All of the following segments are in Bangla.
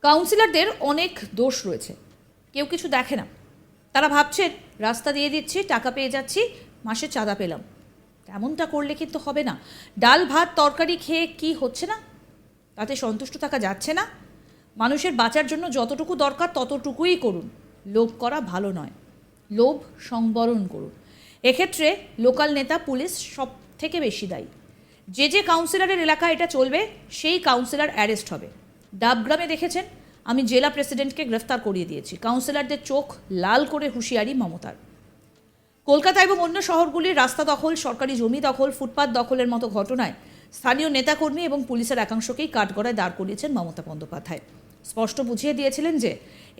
কাউন্সিলরদের অনেক দোষ রয়েছে, কেউ কিছু দেখে না। তারা ভাবছেন রাস্তা দিয়ে দিচ্ছি, টাকা পেয়ে যাচ্ছি, মাসে চাঁদা পেলাম। এমনটা করলে কিন্তু হবে না। ডাল ভাত তরকারি খেয়ে কি হচ্ছে না, তাতে সন্তুষ্ট থাকা যাচ্ছে না। মানুষের বাঁচার জন্য যতটুকু দরকার ততটুকুই করুন। লোভ করা ভালো নয়, লোভ সংবরণ করুন। এক্ষেত্রে লোকাল নেতা, পুলিশ সব থেকে বেশি দায়ী। যে কাউন্সিলরের এলাকায় এটা চলবে সেই কাউন্সিলর অ্যারেস্ট হবে। ডাবগ্রামে দেখেছেন, আমি জেলা প্রেসিডেন্টকে গ্রেফতার করিয়ে দিয়েছি। কাউন্সিলরদের চোখ লাল করে হুঁশিয়ারি মমতার। কলকাতা এবং অন্য শহরগুলির রাস্তা দখল, সরকারি জমি দখল, ফুটপাত দখলের মতো ঘটনায় স্থানীয় নেতাকর্মী এবং পুলিশের একাংশকেই কাঠগড়ায় দাঁড় করিয়েছেন মমতা বন্দ্যোপাধ্যায়। স্পষ্ট বুঝিয়ে দিয়েছিলেন যে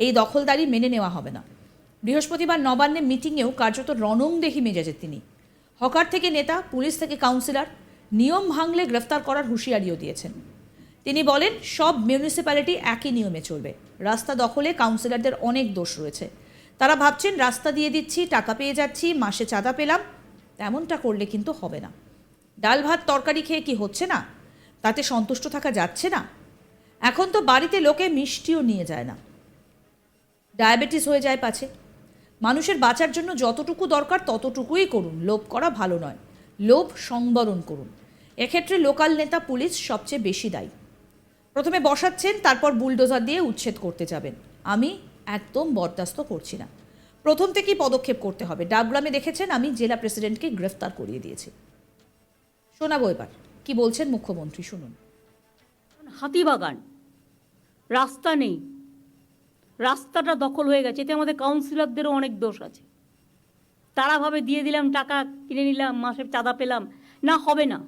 এই দখলদারি মেনে নেওয়া হবে না। বৃহস্পতিবার নবান্নে মিটিংয়েও কার্যত রণংদেহী মেজাজে তিনি। হকার থেকে নেতা, পুলিশ থেকে কাউন্সিলর, নিয়ম ভাঙলে গ্রেফতার করার হুঁশিয়ারিও দিয়েছেন। তিনি বলেন, সব মিউনিসিপ্যালিটি একই নিয়মে চলবে। রাস্তা দখলে কাউন্সিলরদের অনেক দোষ রয়েছে। তারা ভাবছেন রাস্তা দিয়ে দিচ্ছি, টাকা পেয়ে যাচ্ছি, মাসে চাঁদা পেলাম। তেমনটা করলে কিন্তু হবে না। ডাল ভাত তরকারি খেয়ে কি হচ্ছে না, তাতে সন্তুষ্ট থাকা যাচ্ছে না। এখন তো বাড়িতে লোকে মিষ্টিও নিয়ে যায় না, ডায়াবেটিস হয়ে যায় পাছে। মানুষের বাঁচার জন্য যতটুকু দরকার ততটুকুই করুন। লোভ করা ভালো নয়, লোভ সংবরণ করুন। এক্ষেত্রে লোকাল নেতা, পুলিশ সবচেয়ে বেশি দায়ী। প্রথমে বসাচ্ছেন, তারপর বুলডোজার দিয়ে উচ্ছেদ করতে যাবেন। আমি একদম বরদাস্ত করছি না। প্রথম থেকেই পদক্ষেপ করতে হবে। ডাবগ্রামে দেখেছেন, আমি জেলা প্রেসিডেন্টকে গ্রেফতার করিয়ে দিয়েছি। শোনাবো এবার কি বলছেন মুখ্যমন্ত্রী, শুনুন। হাতিবাগান, রাস্তা নেই, রাস্তাটা দখল হয়ে গেছে। এতে আমাদের কাউন্সিলরদেরও অনেক দোষ আছে। তারা ভাবে দিয়ে দিলাম, টাকা কিনে নিলাম, মাসে চাঁদা পেলাম। না, হবে না।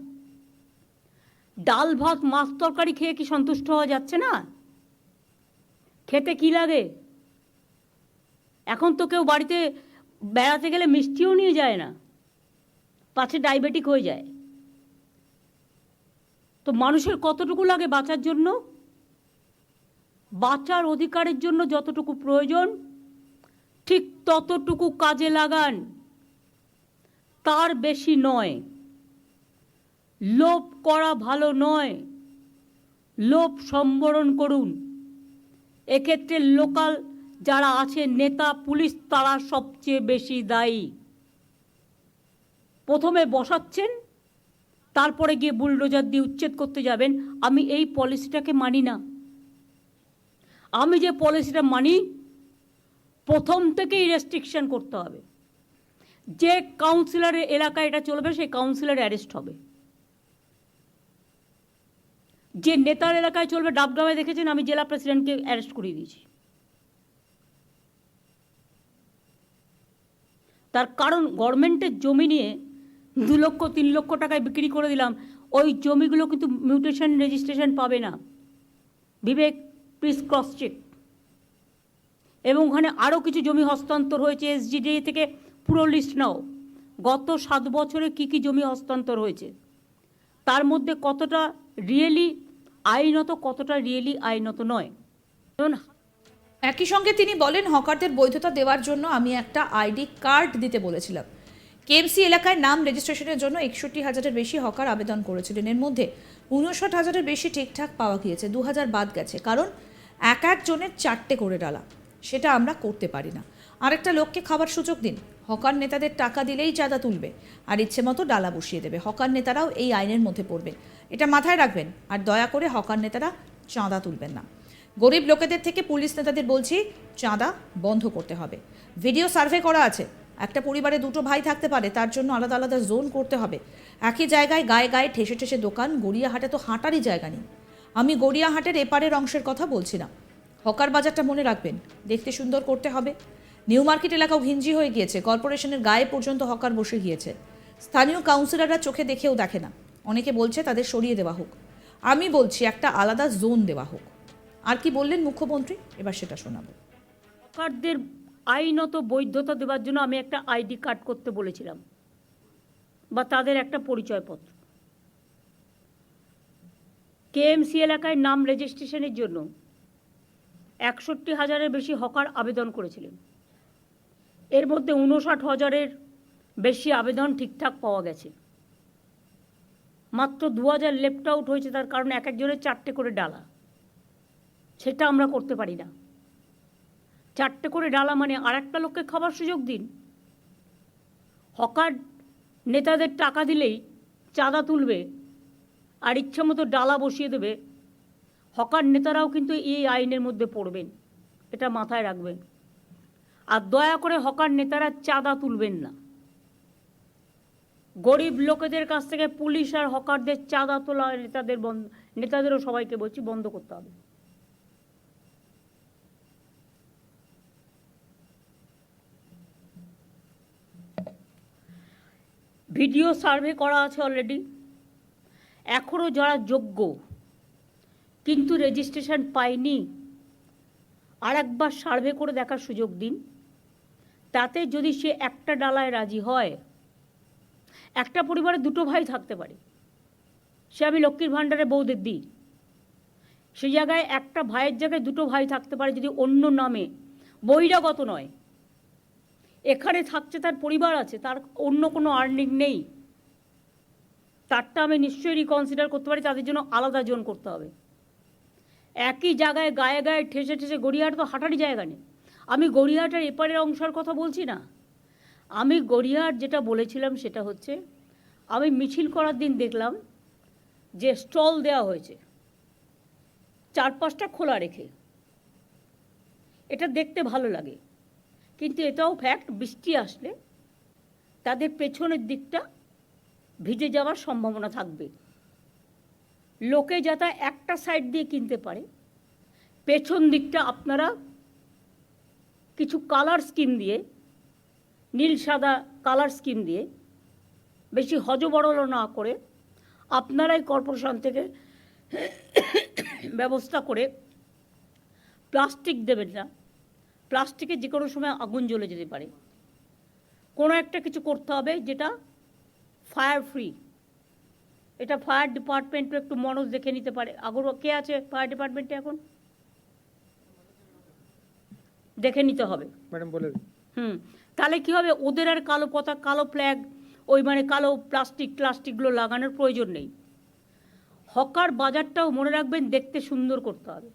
ডাল ভাত মাছ তরকারি খেয়ে কি সন্তুষ্ট হওয়া যাচ্ছে না? খেতে কি লাগে? এখন তো কেউ বাড়িতে বেড়াতে গেলে মিষ্টিও নিয়ে যায় না, পাছে ডায়াবেটিক হয়ে যায়। তো মানুষের কতটুকু লাগে বাঁচার জন্য? বাঁচার অধিকারের জন্য যতটুকু প্রয়োজন ঠিক ততটুকু কাজে লাগান, তার বেশি নয়। লোভ করা ভালো নয়, লোভ সম্বরণ করুন। এক্ষেত্রে লোকাল যারা আছে, নেতা, পুলিশ, তারা সবচেয়ে বেশি দায়ী। প্রথমে বসাচ্ছেন, তারপরে গিয়ে বুলডোজার দিয়ে উচ্ছেদ করতে যাবেন। আমি এই পলিসিটাকে মানি না। আমি যে পলিসিটা মানি, প্রথম থেকেই রেস্ট্রিকশন করতে হবে। যে কাউন্সিলরের এলাকায় এটা চলবে সেই কাউন্সিলর অ্যারেস্ট হবে। যে নেতার এলাকায় চলবে, ডাবগ্রামে দেখেছেন, আমি জেলা প্রেসিডেন্টকে অ্যারেস্ট করিয়ে দিয়েছি। তার কারণ, গভর্নমেন্টের জমি নিয়ে 2 লক্ষ 3 লক্ষ টাকায় বিক্রি করে দিলাম। ওই জমিগুলো কিন্তু মিউটেশন রেজিস্ট্রেশন পাবে না। বিবেক, প্লিজ ক্রস চেক। এবং ওখানে আরও কিছু জমি হস্তান্তর হয়েছে এসজিডি থেকে, পুরো লিস্ট নাও। গত 7 বছরে কি কি জমি হস্তান্তর হয়েছে, তার মধ্যে কতটা রিয়েলি আইনত, কতটা রিয়েলি আইনত নয়। একই সঙ্গে তিনি বলেন, হকারদের বৈধতা দেওয়ার জন্য আমি একটা আইডি কার্ড দিতে বলেছিলাম। কেএমসি এলাকায় নাম রেজিস্ট্রেশনের জন্য 61,000-এর বেশি হকার আবেদন করেছিলেন। এর মধ্যে 59,000-এর বেশি ঠিকঠাক পাওয়া গিয়েছে, 2,000 বাদ গেছে। কারণ একজনের 4টে করে ডালা, সেটা আমরা করতে পারি না। আরেকটা লোককে খাবার সুযোগ দিন। হকার নেতাদের টাকা দিলেই চাঁদা তুলবে আর ইচ্ছে মতো ডালা বসিয়ে দেবে। হকার নেতারাও এই আইনের মধ্যে পড়বে, এটা মাথায় রাখবেন। আর দয়া করে হকার নেতারা চাঁদা তুলবেন না। গরিব লোকেদের থেকে পুলিশ নেতাদের বলছি, চাঁদা বন্ধ করতে হবে। ভিডিও সার্ভে করা আছে। একটা পরিবারে 2টো ভাই থাকতে পারে, তার জন্য আলাদা আলাদা জোন করতে হবে। একই জায়গায় গায়ে গায়ে ঠেসে ঠেসে দোকান। গড়িয়াহাটে তো হাঁটারই জায়গা নেই। আমি গড়িয়াহাটের এপারের অংশের কথা বলছি না। হকার বাজারটা মনে রাখবেন, দেখতে সুন্দর করতে হবে। নিউ মার্কেট এলাকাও ঘিঞ্জি হয়ে গিয়েছে, কর্পোরেশনের গায়ে পর্যন্ত হকার বসে গিয়েছে। স্থানীয় কাউন্সিলররা চোখে দেখেও দেখে না। অনেকে বলছে তাদের সরিয়ে দেওয়া হোক। আমি বলছি একটা আলাদা জোন দেওয়া হোক। আর কি বললেন মুখ্যমন্ত্রী, এবার সেটা শোনাবো। হকারদের আইনত বৈধতা দেওয়ার জন্য আমি একটা আইডি কার্ড করতে বলেছিলাম, বা তাদের একটা পরিচয়পত্র। কেএমসি এলাকায় নাম রেজিস্ট্রেশনের জন্য 61,000-এর বেশি হকার আবেদন করেছিলেন। এর মধ্যে 59,000-এর বেশি আবেদন ঠিকঠাক পাওয়া গেছে। মাত্র 2,000 লেফট আউট হয়েছে। তার কারণ একজনের 4টে করে ডালা। সেটা আমরা করতে পারি না। 4টে করে ডালা মানে আর একটা লোককে খাবার সুযোগ দিন। হকার নেতাদের টাকা দিলেই চাঁদা তুলবে আর ইচ্ছা মতো ডালা বসিয়ে দেবে। হকার নেতারাও কিন্তু এই আইনের মধ্যে পড়বেন, এটা মাথায় রাখবেন। আর দয়া করে হকার নেতারা চাঁদা তুলবেন না। গরিব লোকেদের কাছ থেকে পুলিশ আর হকারদের চাঁদা তোলা নেতাদেরও সবাইকে বলছি বন্ধ করতে হবে। ভিডিও সার্ভে করা আছে অলরেডি। এখনও যারা যোগ্য কিন্তু রেজিস্ট্রেশন পায়নি, আর একবার সার্ভে করে দেখার সুযোগ দিন। তাতে যদি সে একটা ডালায় রাজি হয়, একটা পরিবারে 2টো ভাই থাকতে পারে, সে আমি লক্ষ্মীর ভাণ্ডারে বউদের দিই, সেই জায়গায় একটা ভাইয়ের জায়গায় 2টো ভাই থাকতে পারে যদি অন্য নামে, বহিরাগত নয়, এখানে থাকছে, তার পরিবার আছে, তার অন্য কোনো আর্নিং নেই, তারটা আমি নিশ্চয়ই রিকনসিডার করতে পারি। তাদের জন্য আলাদা জোন করতে হবে। একই জায়গায় গায়ে গায়ে ঠেসে ঠেসে, গড়িয়াহাট তো হাঁটারই জায়গা নেই। আমি গড়িয়াহাটের এপারের অংশের কথা বলছি না। আমি গড়িয়াহাট যেটা বলেছিলাম সেটা হচ্ছে, আমি মিছিল করার দিন দেখলাম যে স্টল দেওয়া হয়েছে 4-5টা খোলা রেখে। এটা দেখতে ভালো লাগে, কিন্তু এটাও ফ্যাক্ট, বৃষ্টি আসলে তাদের পেছনের দিকটা ভিজে যাওয়ার সম্ভাবনা থাকবে। লোকে যাতে একটা সাইড দিয়ে কিনতে পারে, পেছন দিকটা আপনারা কিছু কালার স্কিম দিয়ে, নীল সাদা কালার স্কিম দিয়ে, বেশি হজবরল না করে, আপনারাই কর্পোরেশন থেকে ব্যবস্থা করে প্লাস্টিক দেবেন না। প্লাস্টিকে যে কোনো সময় আগুন জ্বলে যেতে পারে। কোনো একটা কিছু করতে হবে যেটা ফায়ার ফ্রি। এটা ফায়ার ডিপার্টমেন্টও একটু মনোজ দেখে নিতে পারে। কে আছে ফায়ার ডিপার্টমেন্টে এখন? দেখে নিতে হবে ম্যাডাম, বলে দিন। তাহলে কি হবে, ওদের আর কালো পতাকা, কালো ফ্ল্যাগ, ওই মানে কালো প্লাস্টিকগুলো লাগানোর প্রয়োজন নেই। হকার বাজারটাও মনে রাখবেন দেখতে সুন্দর করতে হবে।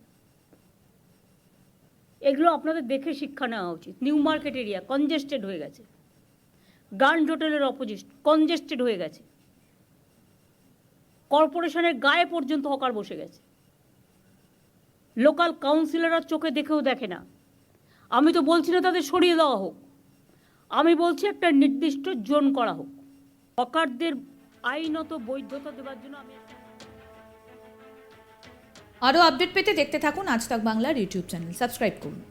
এগুলো আপনাদের দেখে শিক্ষা নেওয়া উচিত। নিউ মার্কেট এরিয়া কনজেস্টেড হয়ে গেছে, গ্র্যান্ড হোটেলের অপোজিট কনজেস্টেড হয়ে গেছে, কর্পোরেশনের গায়ে পর্যন্ত হকার বসে গেছে। লোকাল কাউন্সিলররা চোখে দেখেও দেখে না। আমি তো বলছি না তাদের সরিয়ে দেওয়া হোক, আমি বলছি একটা নির্দিষ্ট জোন করা হোক। হকারদের আইনত বৈধতা দেওয়ার জন্য আমি আরও আপডেট পেতে দেখতে থাকুন আজ তাক বাংলার ইউটিউব চ্যানেল, সাবস্ক্রাইব করুন।